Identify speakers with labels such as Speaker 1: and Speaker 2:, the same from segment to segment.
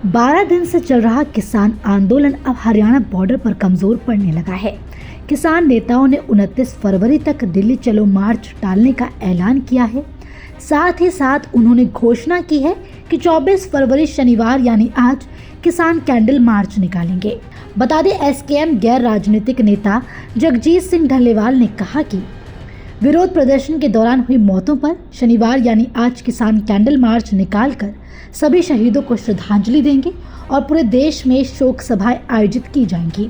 Speaker 1: 12 दिन से चल रहा किसान आंदोलन अब हरियाणा बॉर्डर पर कमजोर पड़ने लगा है। किसान नेताओं ने 29 फरवरी तक दिल्ली चलो मार्च टालने का ऐलान किया है। साथ ही साथ उन्होंने घोषणा की है कि 24 फरवरी शनिवार यानी आज किसान कैंडल मार्च निकालेंगे। बता दें, एसकेएम गैर राजनीतिक नेता जगजीत सिंह ढल्लेवाल ने कहा कि विरोध प्रदर्शन के दौरान हुई मौतों पर शनिवार यानी आज किसान कैंडल मार्च निकालकर सभी शहीदों को श्रद्धांजलि देंगे और पूरे देश में शोक सभाएं आयोजित की जाएंगी।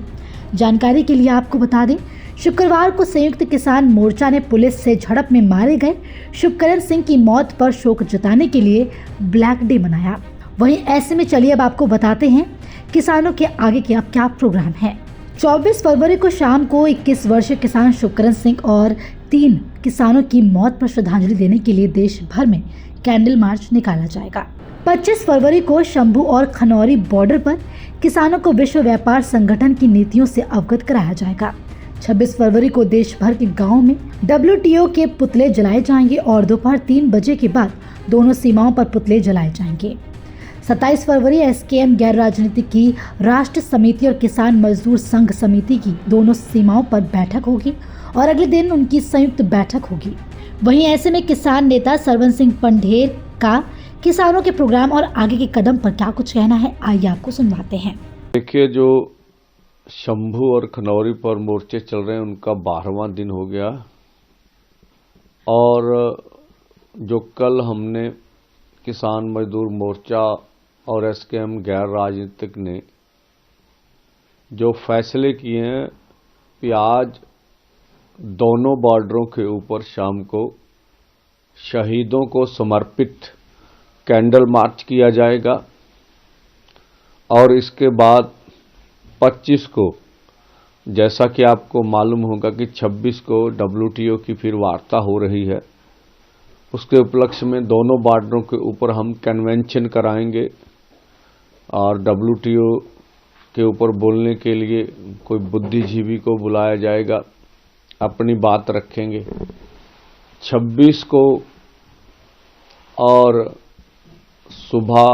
Speaker 1: जानकारी के लिए आपको बता दें, शुक्रवार को संयुक्त किसान मोर्चा ने पुलिस से झड़प में मारे गए शुभकरण सिंह की मौत पर शोक जताने के लिए ब्लैक डे मनाया। वहीं ऐसे में चलिए अब आपको बताते हैं किसानों के आगे के अब क्या प्रोग्राम है। 24 फरवरी को शाम को 21 वर्षीय किसान शुभकरण सिंह और 3 किसानों की मौत पर श्रद्धांजलि देने के लिए देश भर में कैंडल मार्च निकाला जाएगा। 25 फरवरी को शंभू और खनौरी बॉर्डर पर किसानों को विश्व व्यापार संगठन की नीतियों से अवगत कराया जाएगा। 26 फरवरी को देश भर के गाँव में WTO के पुतले जलाए जाएंगे और दोपहर 3 बजे के बाद दोनों सीमाओं पर पुतले जलाए जाएंगे। 27 फरवरी एसकेएम गैर राजनीतिक की राष्ट्र समिति और किसान मजदूर संघ समिति की दोनों सीमाओं पर बैठक होगी और अगले दिन उनकी संयुक्त बैठक होगी। वहीं ऐसे में किसान नेता सरवन सिंह पंढेर का किसानों के प्रोग्राम और आगे के कदम पर क्या कुछ कहना है, आइए आपको सुनवाते हैं।
Speaker 2: देखिए, जो शंभू और खनौरी पर मोर्चे चल रहे हैं उनका 12वां दिन हो गया और जो कल हमने किसान मजदूर मोर्चा और एसकेएम गैर राजनीतिक ने जो फैसले किए हैं कि आज दोनों बॉर्डरों के ऊपर शाम को शहीदों को समर्पित कैंडल मार्च किया जाएगा और इसके बाद 25 को, जैसा कि आपको मालूम होगा कि 26 को WTO की फिर वार्ता हो रही है, उसके उपलक्ष्य में दोनों बॉर्डरों के ऊपर हम कन्वेंशन कराएंगे और WTO के ऊपर बोलने के लिए कोई बुद्धिजीवी को बुलाया जाएगा, अपनी बात रखेंगे। 26 को और सुबह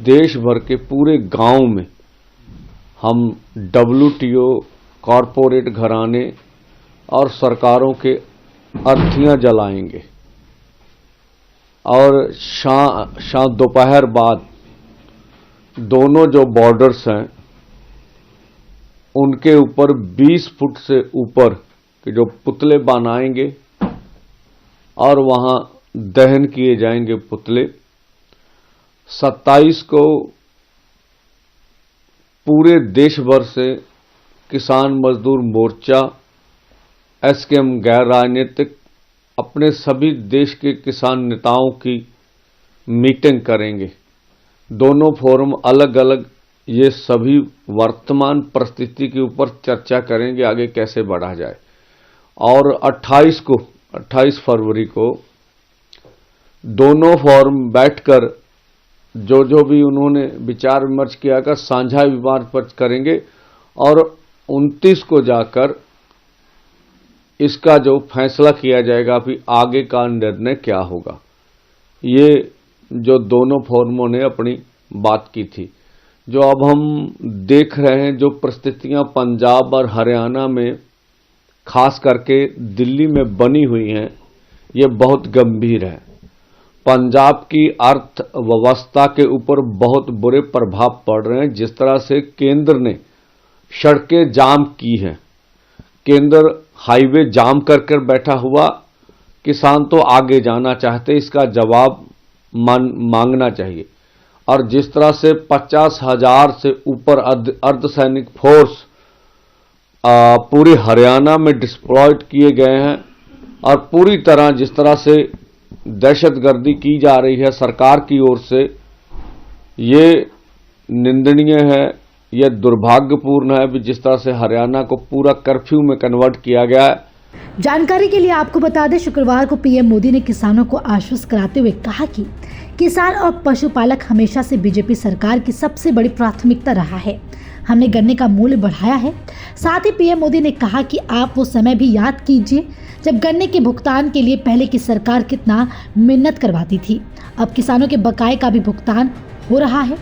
Speaker 2: देश भर के पूरे गांव में हम WTO, कॉरपोरेट घराने और सरकारों के अर्थियां जलाएंगे और शाम दोपहर बाद दोनों जो बॉर्डर्स हैं उनके ऊपर 20 फुट से ऊपर के जो पुतले बनाएंगे और वहां दहन किए जाएंगे पुतले। 27 को पूरे देश भर से किसान मजदूर मोर्चा, एसकेएम गैर राजनीतिक अपने सभी देश के किसान नेताओं की मीटिंग करेंगे। दोनों फोरम अलग अलग ये सभी वर्तमान परिस्थिति के ऊपर चर्चा करेंगे, आगे कैसे बढ़ा जाए। और 28 फरवरी को दोनों फोरम बैठकर जो भी उन्होंने विचार विमर्श किया का साझा विमर्श करेंगे और 29 को जाकर इसका जो फैसला किया जाएगा कि आगे का निर्णय क्या होगा। ये जो दोनों फोरमों ने अपनी बात की थी। जो अब हम देख रहे हैं, जो परिस्थितियां पंजाब और हरियाणा में खास करके दिल्ली में बनी हुई हैं, ये बहुत गंभीर है। पंजाब की अर्थव्यवस्था के ऊपर बहुत बुरे प्रभाव पड़ रहे हैं। जिस तरह से केंद्र ने सड़कें जाम की हैं, केंद्र हाईवे जाम कर बैठा हुआ, किसान तो आगे जाना चाहते, इसका जवाब मांगना चाहिए। और जिस तरह से 50,000 से ऊपर अर्धसैनिक फोर्स पूरे हरियाणा में डिप्लॉयड किए गए हैं और पूरी तरह जिस तरह से दहशतगर्दी की जा रही है सरकार की ओर से, ये निंदनीय है, यह दुर्भाग्यपूर्ण है। जिस तरह से हरियाणा को पूरा कर्फ्यू में कन्वर्ट किया गया है।
Speaker 1: जानकारी के लिए आपको बता दें, शुक्रवार को पीएम मोदी ने किसानों को आश्वस्त कराते हुए कहा कि किसान और पशुपालक हमेशा से बीजेपी सरकार की सबसे बड़ी प्राथमिकता रहा है। हमने गन्ने का मूल्य बढ़ाया है। साथ ही पीएम मोदी ने कहा कि आप वो समय भी याद कीजिए जब गन्ने के भुगतान के लिए पहले की सरकार कितना मिन्नत करवाती थी। अब किसानों के बकाये का भी भुगतान हो रहा है।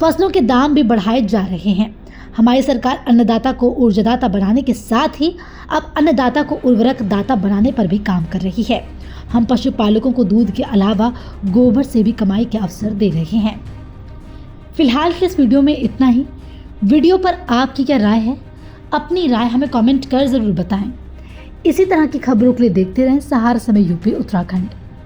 Speaker 1: फसलों के दाम भी बढ़ाए जा रहे हैं। हमारी सरकार अन्नदाता को ऊर्जादाता बनाने के साथ ही अब अन्नदाता को उर्वरक दाता बनाने पर भी काम कर रही है। हम पशुपालकों को दूध के अलावा गोबर से भी कमाई के अवसर दे रहे हैं। फिलहाल के इस वीडियो में इतना ही। वीडियो पर आपकी क्या राय है? अपनी राय हमें कमेंट कर जरूर बताएं। इसी तरह की खबरों के लिए देखते रहें सहारा समय यूपी उत्तराखंड।